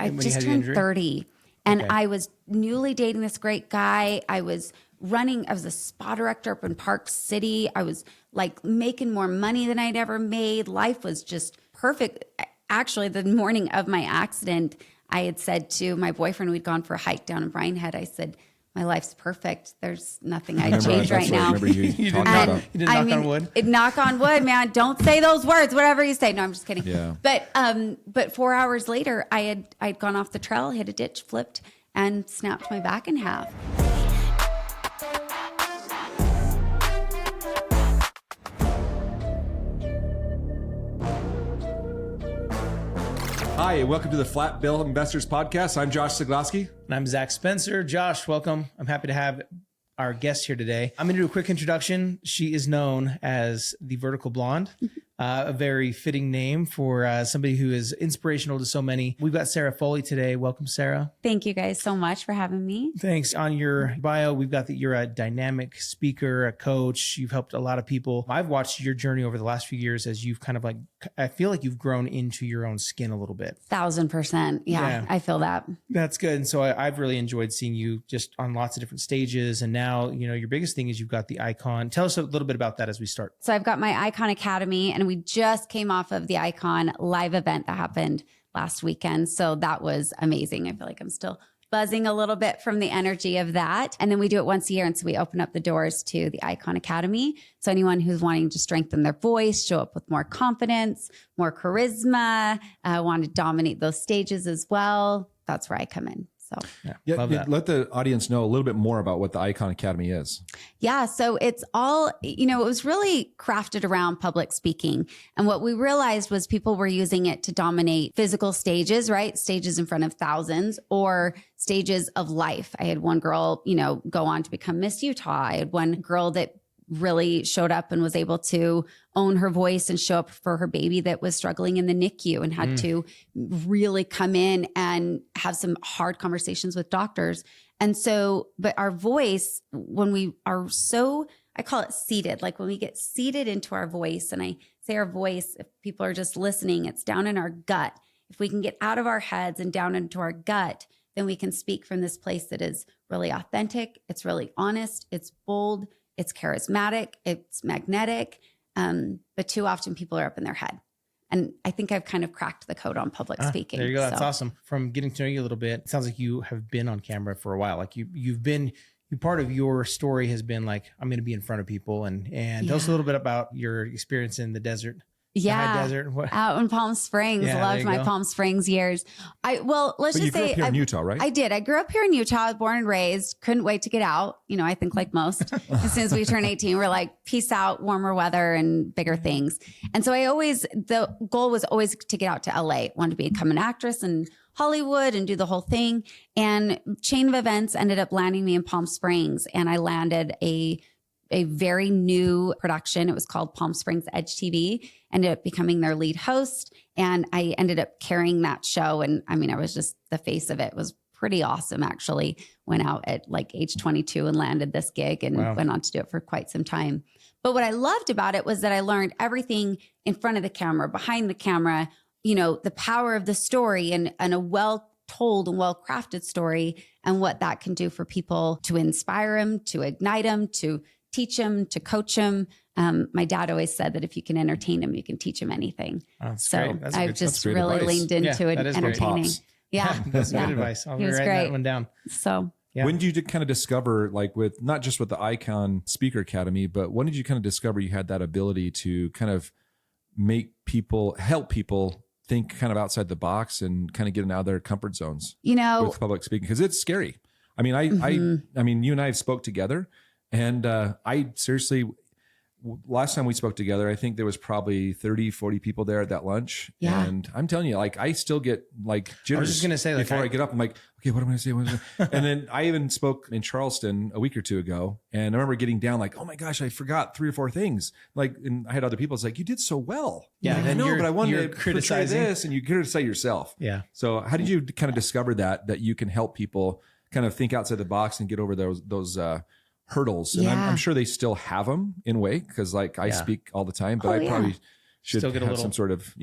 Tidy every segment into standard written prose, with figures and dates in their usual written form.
I just turned 30. And Okay. I was newly dating this great guy. I was a spa director up in Park City. I was like making more money than I'd ever made. Life was just perfect. Actually, the morning of my accident, I had said to my boyfriend, we'd gone for a hike down in Bryan Head. I said, my life's perfect. The's nothing I'd change right now. You didn't knock on wood? Knock on wood, man. Don't say those words, whatever you say. No, I'm just kidding. Yeah. But 4 hours later, I'd gone off the trail, hit a ditch, flipped, and snapped my back in half. Hi, and welcome to the Flat Bill Investors Podcast. I'm Josh Zagloski. And I'm Zach Spencer. Josh, welcome. I'm happy to have our guest here today. I'm going to do a quick introduction. She is known as the Vertical Blonde, a very fitting name for somebody who is inspirational to so many. We've got Sarah Foley today. Welcome, Sarah. Thank you guys so much for having me. Thanks. On your bio, we've got that you're a dynamic speaker, a coach. You've helped a lot of people. I've watched your journey over the last few years as you've kind of like, I feel like you've grown into your own skin a little bit. 1000%. Yeah, I feel that. That's good. And so I've really enjoyed seeing you just on lots of different stages. And now, you know, your biggest thing is you've got the Icon. Tell us a little bit about that as we start. So I've got my Icon Academy, and we just came off of the Icon live event that happened last weekend. So that was amazing. I feel like I'm still buzzing a little bit from the energy of that. And then we do it once a year. And so we open up the doors to the Icon Academy. So anyone who's wanting to strengthen their voice, show up with more confidence, more charisma, want to dominate those stages as well, that's where I come in. So love that. Let the audience know a little bit more about what the Icon Academy is. Yeah. So it's all, it was really crafted around public speaking. And what we realized was people were using it to dominate physical stages, right? Stages in front of thousands, or stages of life. I had one girl, go on to become Miss Utah. I had one girl that really showed up and was able to own her voice and show up for her baby that was struggling in the NICU and had to really come in and have some hard conversations with doctors. And so, but our voice, when we are I call it seated, like when we get seated into our voice, and I say our voice, if people are just listening, it's down in our gut. If we can get out of our heads and down into our gut, then we can speak from this place that is really authentic. It's really honest. It's bold. It's charismatic, it's magnetic, but too often people are up in their head. And I think I've kind of cracked the code on public speaking. There you go. That's awesome. From getting to know you a little bit, it sounds like you have been on camera for a while. Like part of your story has been like, I'm going to be in front of people and tell us a little bit about your experience in the desert. Yeah, high desert. Out in Palm Springs. Loved my Palm Springs years. But you grew up here in Utah, right? I did. I grew up here in Utah. I was born and raised. Couldn't wait to get out. I think like most, as soon as we turn 18, we're like, peace out, warmer weather and bigger things. And so the goal was always to get out to LA. Wanted to become an actress in Hollywood and do the whole thing. And chain of events ended up landing me in Palm Springs. And I landed a very new production. It was called Palm Springs Edge TV. Ended up becoming their lead host. And I ended up carrying that show. And I was just the face of it. It was pretty awesome, actually. Went out at like age 22 and landed this gig and went on to do it for quite some time. But what I loved about it was that I learned everything in front of the camera, behind the camera, the power of the story and a well-told and well-crafted story, and what that can do for people to inspire them, to ignite them, to teach them, to coach them. My dad always said that if you can entertain them, you can teach them anything. So I've just really leaned into it, entertaining. Yeah. That's good advice. I'll be writing that one down. So when did you kind of discover, like with not just with the Icon Speaker Academy, but when did you kind of discover you had that ability to kind of help people think kind of outside the box and kind of get out of their comfort zones with public speaking? Because it's scary. I mean, you and I have spoke together. And I seriously, last time we spoke together, I think there was probably 30, 40 people there at that lunch. Yeah. And I'm telling you, like, I still get like jitters. I was just going to say, before I get up, I'm like, okay, what am I going to say? And then I even spoke in Charleston a week or two ago. And I remember getting down like, oh my gosh, I forgot 3 or 4 things. Like, and I had other people, it's like, you did so well. Yeah. I know, but I wanted to criticize this, and you criticize yourself. Yeah. So how did you kind of discover that you can help people kind of think outside the box and get over those hurdles? And I'm sure they still have them in a way, because like I speak all the time, but I probably should have some sort of,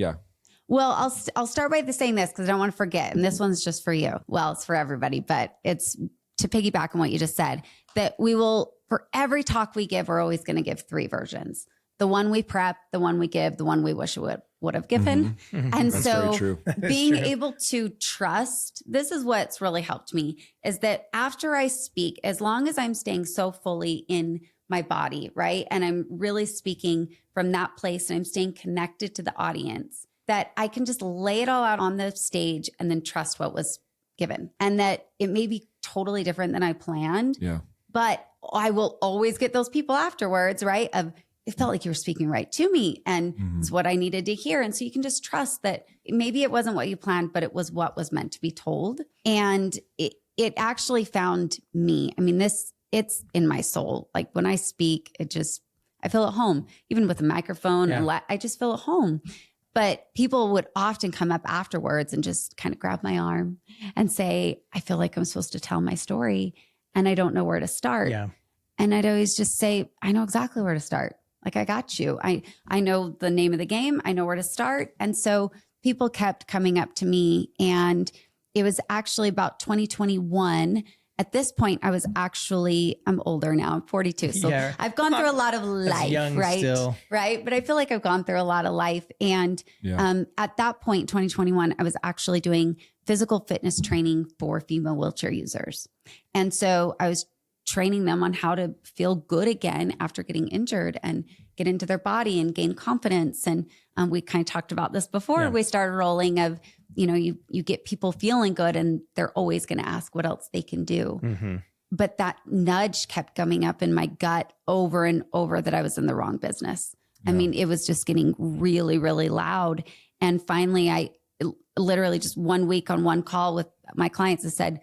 Well, I'll start by saying this because I don't want to forget. And this one's just for you. Well, it's for everybody, but it's to piggyback on what you just said, that we will, for every talk we give, we're always going to give 3 versions. The one we prep, the one we give, the one we wish we would have given. Mm-hmm. And That's so very true. being able to trust, this is what's really helped me, is that after I speak, as long as I'm staying so fully in my body, right? And I'm really speaking from that place and I'm staying connected to the audience, that I can just lay it all out on the stage and then trust what was given. And that it may be totally different than I planned. Yeah. But I will always get those people afterwards, right? Of it felt like you were speaking right to me and it's what I needed to hear. And so you can just trust that maybe it wasn't what you planned, but it was what was meant to be told. And it actually found me. I mean, it's in my soul. Like when I speak, I feel at home, even with a microphone. Yeah. I just feel at home. But people would often come up afterwards and just kind of grab my arm and say, I feel like I'm supposed to tell my story and I don't know where to start. Yeah. And I'd always just say, I know exactly where to start. Like, I got you. I know the name of the game. I know where to start. And so people kept coming up to me. And it was actually about 2021. At this point, I'm older now. I'm 42. So Yeah. I've gone through a lot of life, young right? still. Right. But I feel like I've gone through a lot of life. And at that point, 2021, I was actually doing physical fitness training for female wheelchair users. And so I was training them on how to feel good again after getting injured and get into their body and gain confidence. And we kind of talked about this before we started rolling of, you get people feeling good and they're always going to ask what else they can do. Mm-hmm. But that nudge kept coming up in my gut over and over that I was in the wrong business. I mean, it was just getting really, really loud. And finally, I literally just 1 week on one call with my clients, I said,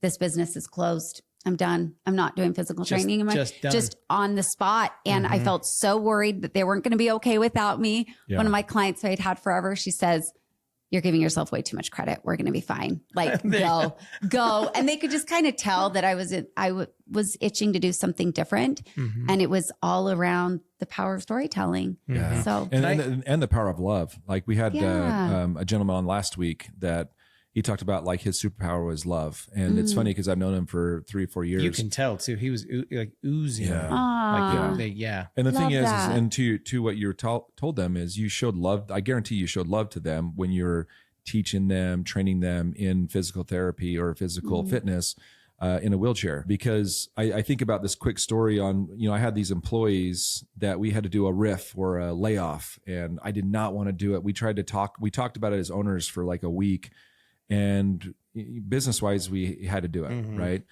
this business is closed. I'm done. I'm not doing physical training. Just on the spot. And I felt so worried that they weren't going to be okay without me. Yeah. One of my clients who I'd had forever, she says, you're giving yourself way too much credit. We're going to be fine. Like, go. And they could just kind of tell that I was itching to do something different. Mm-hmm. And it was all around the power of storytelling. Yeah. So, And the power of love. Like we had Yeah. a gentleman on last week that he talked about like his superpower was love. And it's funny because I've known him for 3 or 4 years. You can tell too. He was like oozing. Yeah. Aw. Like, yeah. And the thing Love is that. and to what you told them is you showed love. I guarantee you showed love to them when you're teaching them, training them in physical therapy or physical fitness in a wheelchair. Because I think about this quick story on, I had these employees that we had to do a riff or a layoff and I did not want to do it. We talked about it as owners for like a week. And business wise, we had to do it. Right.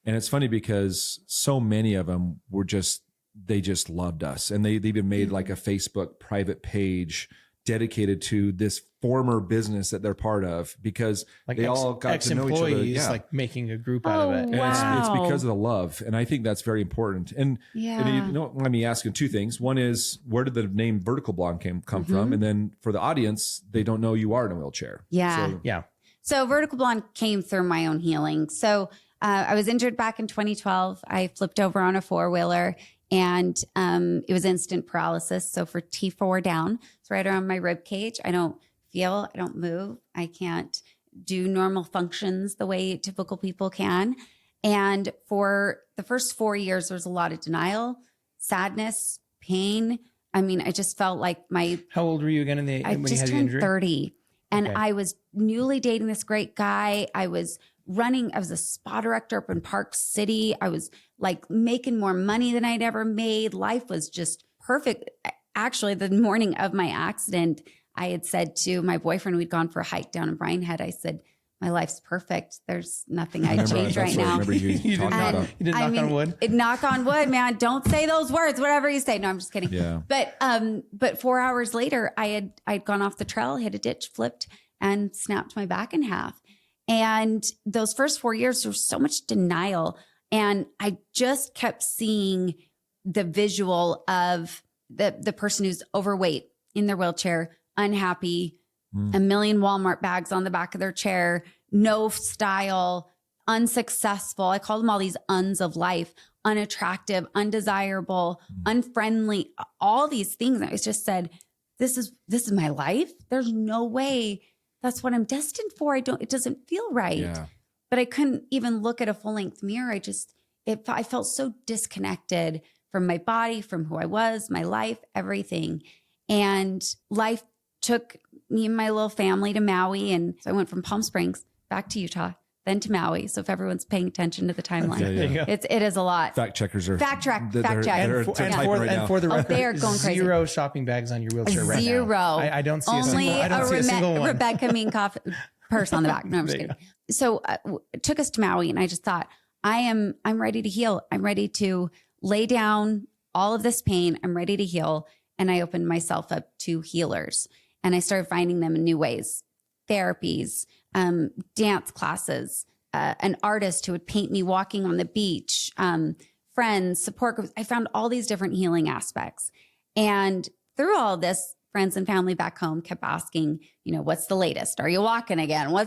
And it's funny because so many of them they just loved us. And they even made like a Facebook private page dedicated to this former business that they're part of because Like they all got to know each other. Yeah. like making a group out of it. Oh, And wow. it's because of the love. And I think that's very important. And you don't mind me asking 2 things. One is, where did the name Vertical Blonde come from? And then for the audience, they don't know you are in a wheelchair. Yeah. So, Yeah. So Vertical Blonde came through my own healing. So I was injured back in 2012. I flipped over on a 4-wheeler and it was instant paralysis. So for T4 down, it's right around my rib cage. I don't feel, I don't move. I can't do normal functions the way typical people can. And for the first 4 years, there was a lot of denial, sadness, pain. I mean, I just felt like How old were you again when I you just had the turned injury? 30 and Okay. I was newly dating this great guy. I was a spa director up in Park City. I was like making more money than I'd ever made. Life was just perfect. Actually, the morning of my accident, I had said to my boyfriend, we'd gone for a hike down in Bryan Head. I said, my life's perfect. There's nothing I'd change right now. Remember you talking about. You did knock on wood? Knock on wood, man. Don't say those words, whatever you say. No, I'm just kidding. Yeah. But 4 hours later, I'd gone off the trail, hit a ditch, flipped, and snapped my back in half. And those first 4 years, there was so much denial. And I just kept seeing the visual of the person who's overweight in their wheelchair, unhappy, a million Walmart bags on the back of their chair, no style, unsuccessful. I call them all these uns of life, unattractive, undesirable, unfriendly, all these things. I just said, this is my life. There's no way that's what I'm destined for. It doesn't feel right. Yeah. But I couldn't even look at a full length mirror. I felt so disconnected from my body, from who I was, my life, everything. And life took me and my little family to Maui. And so I went from Palm Springs back to Utah, then to Maui. So if everyone's paying attention to the timeline, There you go. it is a lot. Fact checkers are Fact check. they're Fact check. they're And for, typing and for, right and now. for the record, they are going crazy. 0 shopping bags on your wheelchair right now. Zero. I don't see Only I don't see a single one. Rebecca Minkoff purse on the back. No, I'm just There you kidding. So it took us to Maui, and I just thought, I'm ready to heal. I'm ready to lay down all of this pain. I'm ready to heal. And I opened myself up to healers, and I started finding them in new ways, therapies, dance classes, an artist who would paint me walking on the beach, friends, support groups. I found all these different healing aspects. And through all this, friends and family back home kept asking, what's the latest? Are you walking again? Why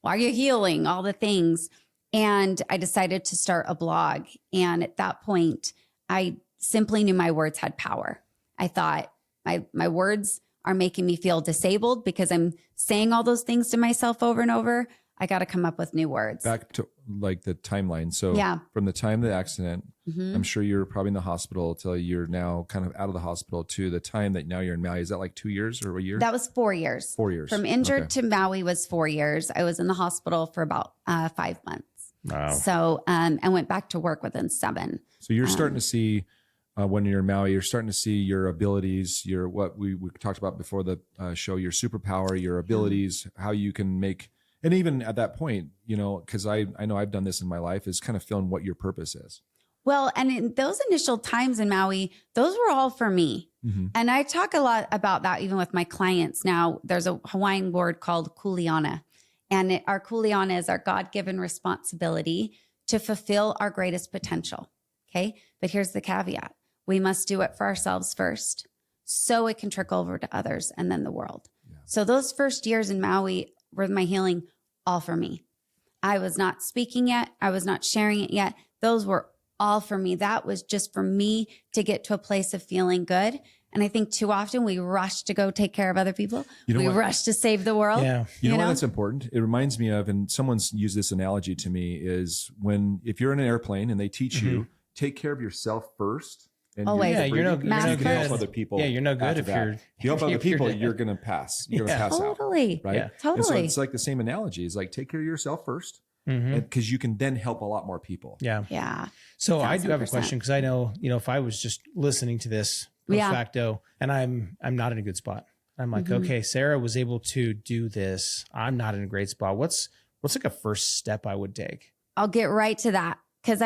are you healing? All the things. And I decided to start a blog. And at that point, I simply knew my words had power. I thought my words are making me feel disabled because I'm saying all those things to myself over and over. I got to come up with new words. Back to like the timeline. So Yeah. from the time of the accident, Mhm. I'm sure you're probably in the hospital till you're now kind of out of the hospital to the time that now you're in Maui. Is that like 2 years or a year? That was 4 years. 4 years. From injured Okay. to Maui was 4 years. I was in the hospital for about 5 months. Wow. So, I went back to work within 7. So you're starting to see when you're in Maui, you're starting to see your abilities, what we talked about before the show, your superpower, your abilities, how you can make, and even at that point, because I know I've done this in my life, is kind of feeling what your purpose is. Well, and in those initial times in Maui, those were all for me. Mm-hmm. And I talk a lot about that even with my clients. Now, there's a Hawaiian word called kuleana. And our kuleana is our God-given responsibility to fulfill our greatest potential. Okay. But here's the caveat. We must do it for ourselves first so it can trickle over to others and then the world. Yeah. So those first years in Maui were my healing all for me. I was not speaking yet. I was not sharing it yet. Those were all for me. That was just for me to get to a place of feeling good. And I think too often we rush to go take care of other people. We rush to save the world. Yeah. You know why that's important? It reminds me of, and someone's used this analogy to me, is if you're in an airplane and they teach you, take care of yourself first. And Always. Yeah, you're no breathing, good. you can help Mask other people. Yeah, you're no good after if that. you're- If you help other if you're people, dead. you're going to pass. You're going to Yeah. pass out. Totally. Right? Yeah. And so Totally. it's like the same analogy. It's like, take care of yourself first, Mhm. because you can then help a lot more people. Yeah. Yeah. So I do have a 1000%. question because I know, if I was just listening to this post Yeah. facto and I'm not in a good spot. I'm like, Mhm. okay, Sarah was able to do this. I'm not in a great spot. What's like a first step I would take? I'll get right to that because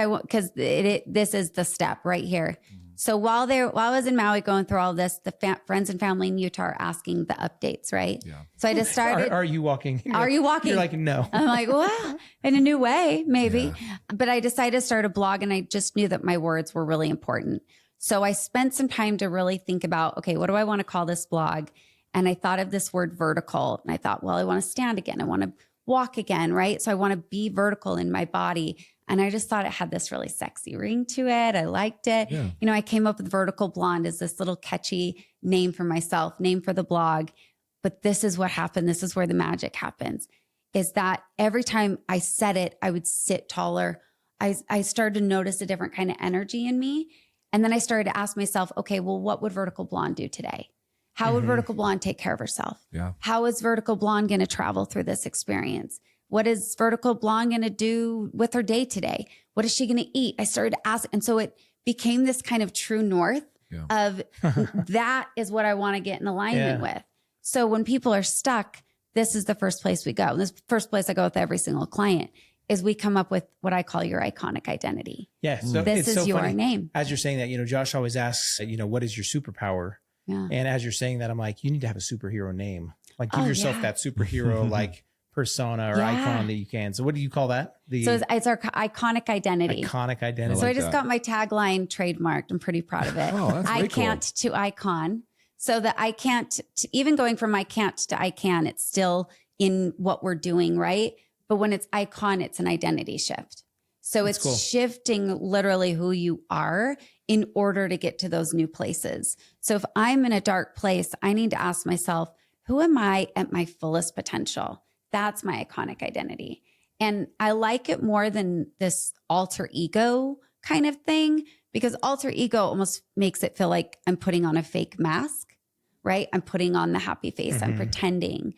this is the step right here. So while I was in Maui going through all this, the friends and family in Utah are asking the updates, right? Yeah. So I just started. Are you walking? Are you walking? You're like, no. I'm like, well, in a new way, maybe. But I decided to start a blog, and I just knew that my words were really important. So I spent some time to really think about, okay, what do I want to call this blog? And I thought of this word vertical. And I thought, well, I want to stand again. I want to walk again, right? So I want to be vertical in my body. And I just thought it had this really sexy ring to it. I liked it. Yeah. I came up with Vertical Blonde as this little catchy name for myself, name for the blog. But this is what happened. This is where the magic happens, is that every time I said it, I would sit taller. I started to notice a different kind of energy in me. And then I started to ask myself, okay, well, what would Vertical Blonde do today? How would Vertical Blonde take care of herself? Yeah. How is Vertical Blonde going to travel through this experience? What is Vertical Blonde going to do with her day today? What is she going to eat? I started to ask. And so it became this kind of true north of that is what I want to get in alignment with. So when people are stuck, this is the first place we go. And this first place I go with every single client is we come up with what I call your iconic identity. Yeah. So This it's is so your funny. name. As you're saying that, Josh always asks, what is your superpower? Yeah. And as you're saying that, I'm like, you need to have a superhero name. Like give Oh, yourself yeah. that superhero like persona or Yeah. icon that you can. So what do you call that? The So it's our iconic identity. iconic identity. So I like just that. got my tagline trademarked. I'm pretty proud of it. Oh, that's I very cool. can't to icon. So that I can't, even going from I can't to I can, it's still in what we're doing, right? But when it's icon, it's an identity shift. So That's it's cool. shifting literally who you are in order to get to those new places. So if I'm in a dark place, I need to ask myself, who am I at my fullest potential? That's my iconic identity. And I like it more than this alter ego kind of thing, because alter ego almost makes it feel like I'm putting on a fake mask, right? I'm putting on the happy face. I'm pretending.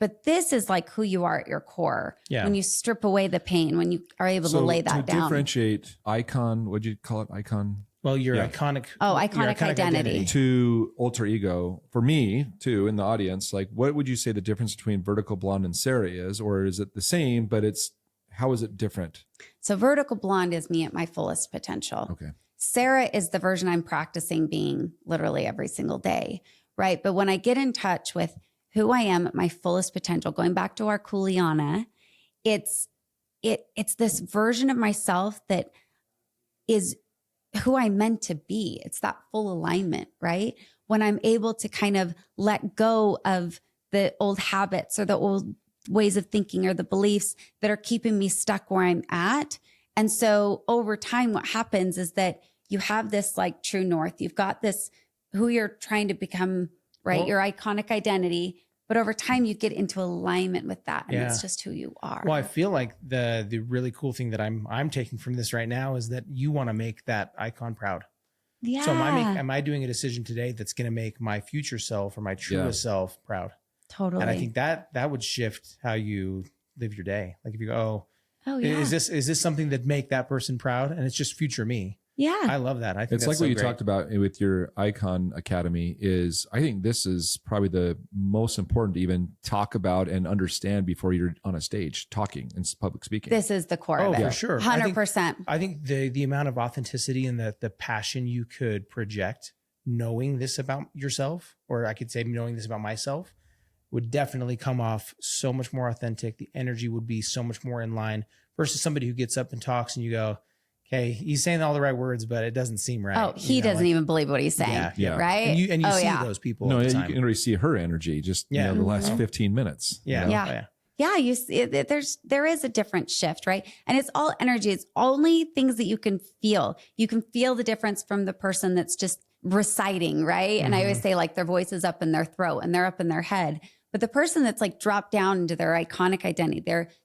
But this is like who you are at your core. Yeah. When you strip away the pain, when you are able to lay that to down. differentiate icon, what'd you call it? Icon Well, your Yeah. iconic. Oh, your iconic identity. to alter ego. For me too, in the audience, like what would you say the difference between Vertical Blonde and Sarah is? Or is it the same, but how is it different? So vertical blonde is me at my fullest potential. Okay. Sarah is the version I'm practicing being literally every single day, right? But when I get in touch with who I am at my fullest potential, going back to our Kuliana, it's this version of myself that is who I'm meant to be. It's that full alignment, right? When I'm able to kind of let go of the old habits or the old ways of thinking or the beliefs that are keeping me stuck where I'm at. And so over time, what happens is that you have this like true north. You've got this who you're trying to become, right? Well- Your iconic identity. But over time, you get into alignment with that, and Yeah. it's just who you are. Well, I feel like the really cool thing that I'm taking from this right now is that you want to make that icon proud. Yeah. So am I doing a decision today that's going to make my future self or my truest self proud? Totally. And I think that would shift how you live your day. Like if you go, oh yeah. is this something that make that person proud? And it's just future me. Yeah. I love that. I think It's that's like so what you great. talked about with your Icon Academy is I think this is probably the most important to even talk about and understand before you're on a stage talking and public speaking. This is the core Oh, of it. for sure. 100%. I think the amount of authenticity and the passion you could project knowing this about yourself, or I could say knowing this about myself, would definitely come off so much more authentic. The energy would be so much more in line versus somebody who gets up and talks and you go, okay, he's saying all the right words, but it doesn't seem right. Oh, he doesn't even believe what he's saying. Yeah. Right? And you oh, see yeah. those people No, all the you time. can already see her energy just Yeah. the last 15 minutes. you Yeah. know? Yeah. Oh, yeah. Yeah, you see, there is a different shift, right? And it's all energy. It's only things that you can feel. You can feel the difference from the person that's just reciting, right? And I always say like their voice is up in their throat and they're up in their head. But the person that's like dropped down into their iconic identity,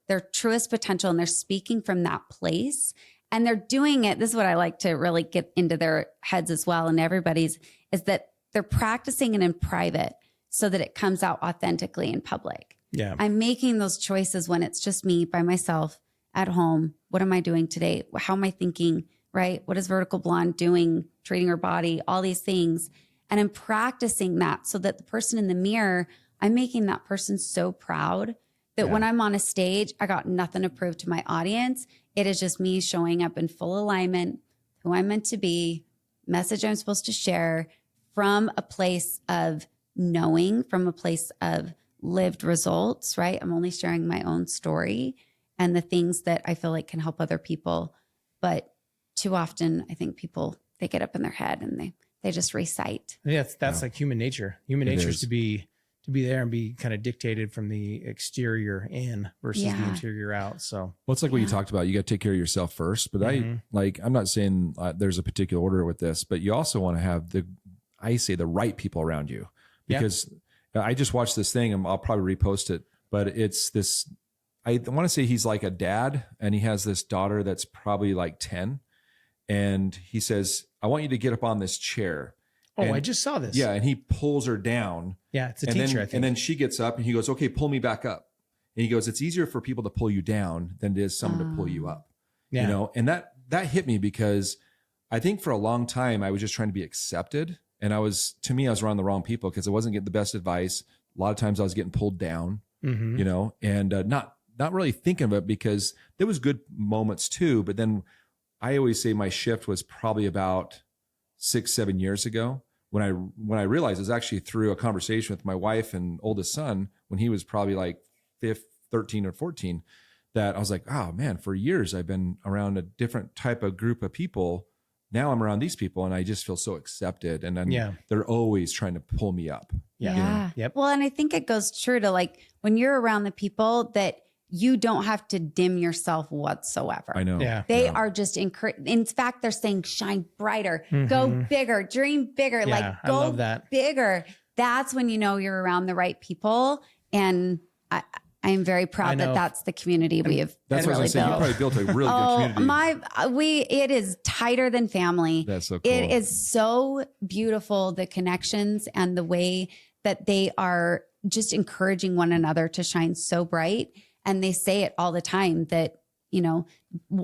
their truest potential, and they're speaking from that place, and they're doing it. This is what I like to really get into their heads as well, and everybody's, is that they're practicing it in private so that it comes out authentically in public. Yeah. I'm making those choices when it's just me by myself at home. What am I doing today? How am I thinking, right? What is Vertical Blonde doing, treating her body, all these things. And I'm practicing that so that the person in the mirror, I'm making that person so proud that when I'm on a stage, I got nothing to prove to my audience. It is just me showing up in full alignment, who I'm meant to be, message I'm supposed to share from a place of knowing, from a place of lived results, right? I'm only sharing my own story and the things that I feel like can help other people. But too often, I think people, they get up in their head and they just recite. Yeah, that's like human nature. Human It nature is is. to be there and be kind of dictated from the exterior in versus the Yeah. interior out. So Well, it's like what you talked about. You got to take care of yourself first. But I'm not saying there's a particular order with this, but you also want to have the right people around you, because I just watched this thing and I'll probably repost it, but it's this, I want to say he's like a dad and he has this daughter that's probably like 10. And he says, I want you to get up on this chair. Oh, And- I just saw this. Yeah. And he pulls her down. Yeah, it's a and teacher, then, I think. And then she gets up and he goes, okay, pull me back up. And he goes, it's easier for people to pull you down than it is someone to pull you up. Yeah. You know, and that hit me because I think for a long time I was just trying to be accepted. And I was around the wrong people because I wasn't getting the best advice. A lot of times I was getting pulled down, you know, and not really thinking of it because there was good moments too. But then I always say my shift was probably about 6-7 years ago when I realized it was actually through a conversation with my wife and oldest son when he was probably like 13 or 14, that I was like, oh man, for years I've been around a different type of group of people. Now I'm around these people and I just feel so accepted. And then they're always trying to pull me up. Yeah. Yeah. Yep. Well, and I think it goes true to like when you're around the people that you don't have to dim yourself whatsoever. I know. Yeah. They are just in fact, they're saying shine brighter, go bigger, dream bigger, Yeah, like I go love that. bigger. That's when you know you're around the right people. And I am very proud that that's the community we have That's what I really was saying. You built. probably built a really good community. It is tighter than family. That's so cool. It is so beautiful, the connections and the way that they are just encouraging one another to shine so bright. And they say it all the time that, you know,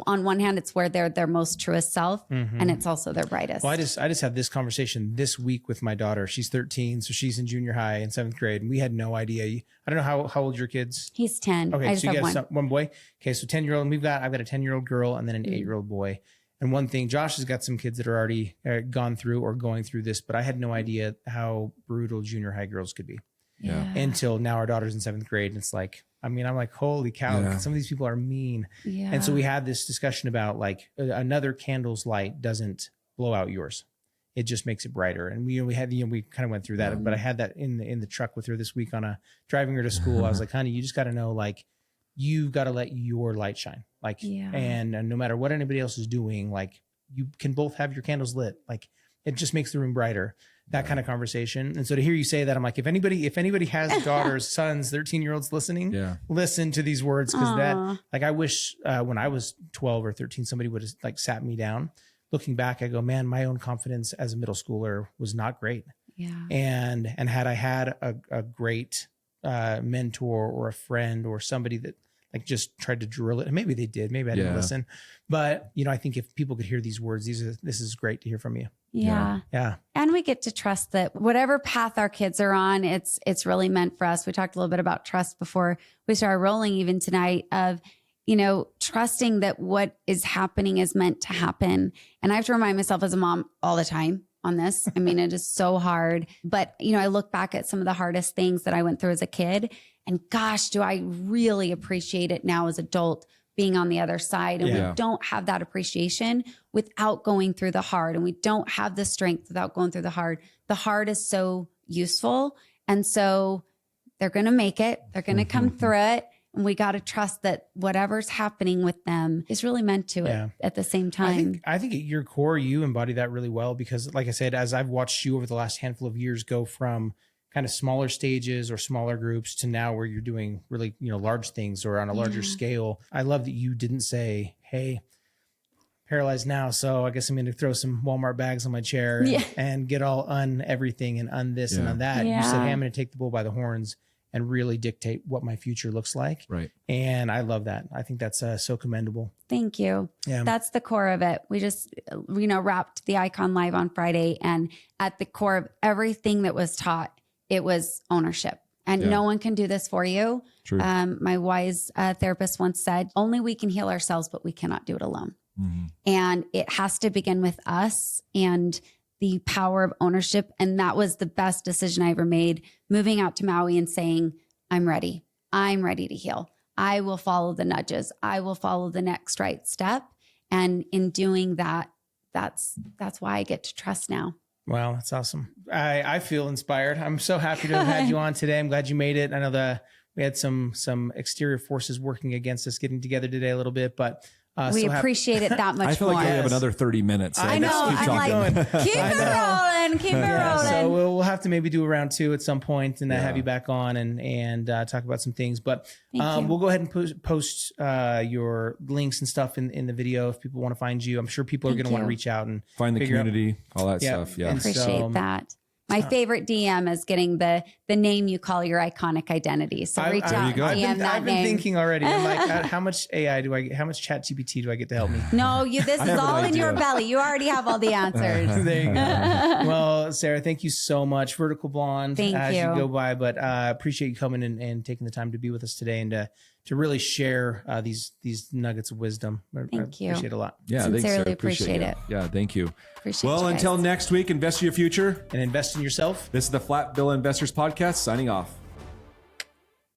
on one hand, it's where they're their most truest self, and it's also their brightest. Well, I just had this conversation this week with my daughter. She's 13, so she's in junior high in 7th grade, and we had no idea. I don't know how old your kids. He's 10. Okay, I just so you have got one boy. Okay, so 10-year-old. I've got a 10-year-old girl and then an 8-year-old boy. And one thing, Josh has got some kids that are already gone through or going through this, but I had no idea how brutal junior high girls could be Yeah. until now. Our daughter's in 7th grade, and it's like, I mean, I'm like, holy cow! Yeah. Some of these people are mean. Yeah. And so we had this discussion about like another candle's light doesn't blow out yours. It just makes it brighter. And we kind of went through that, but I had that in the truck with her this week on driving her to school. I was like, honey, you just got to know, like, you've got to let your light shine. Like, and no matter what anybody else is doing, like you can both have your candles lit. Like it just makes the room brighter. That kind of conversation. And so to hear you say that, I'm like, if anybody has daughters, sons, 13-year-olds listening, listen to these words. Cause that, like, I wish when I was 12 or 13, somebody would have like sat me down. Looking back, I go, man, my own confidence as a middle schooler was not great. Yeah. And had I had a great mentor or a friend or somebody that like just tried to drill it, and maybe they did, maybe I didn't listen, but you know, I think if people could hear these words, this is great to hear from you. Yeah. Yeah. And we get to trust that whatever path our kids are on, it's really meant for us. We talked a little bit about trust before we started rolling even tonight of, you know, trusting that what is happening is meant to happen. And I have to remind myself as a mom all the time on this. I mean, it is so hard, but you know, I look back at some of the hardest things that I went through as a kid and gosh, do I really appreciate it now as adult being on the other side. And we don't have that appreciation without going through the hard. And we don't have the strength without going through the hard. The hard is so useful. And so they're going to make it. They're going to come through it. And we got to trust that whatever's happening with them is really meant to it at the same time. I think at your core, you embody that really well because like I said, as I've watched you over the last handful of years go from kind of smaller stages or smaller groups to now where you're doing really, you know, large things or on a larger scale. I love that you didn't say, hey, paralyzed now, so I guess I'm going to throw some Walmart bags on my chair and get all everything and on this and on that. You said, hey, I'm going to take the bull by the horns and really dictate what my future looks like. Right. And I love that. I think that's so commendable. Thank you. Yeah. That's the core of it. We just, you know, wrapped the Icon Live on Friday, and at the core of everything that was taught, it was ownership. And no one can do this for you. True. My wise therapist once said, only we can heal ourselves, but we cannot do it alone. And it has to begin with us and the power of ownership. And that was the best decision I ever made, moving out to Maui and saying, I'm ready. I'm ready to heal. I will follow the nudges. I will follow the next right step. And in doing that, that's why I get to trust now. Wow, that's awesome. I feel inspired. I'm so happy to have had you on today. I'm glad you made it. I know we had some exterior forces working against us getting together today a little bit, but we appreciate it that much. I feel more. like we have another 30 minutes. So I know. I'm like, keep it rolling, keep it rolling. So we'll have to maybe do a round 2 at some point and have you back on and talk about some things. But we'll go ahead and post your links and stuff in the video if people want to find you. I'm sure people are going to want to reach out and find the community, all that stuff. Yeah, appreciate that. My favorite DM is getting the name you call your iconic identity. So reach out and DM that I've been name. thinking already. I'm like, how much chat GPT do I get to help me? No, this is all in your belly. You already have all the answers. There you go. Well, Sarah, thank you so much. Vertical Blonde as you go by, but appreciate you coming and taking the time to be with us today and to really share these nuggets of wisdom. Thank you. Appreciate it a lot. Yeah, Sincerely thanks, appreciate it. Yeah, thank you. Appreciate well, you until guys. next week, invest in your future And invest in yourself. This is the Flat Bill Investors Podcast signing off.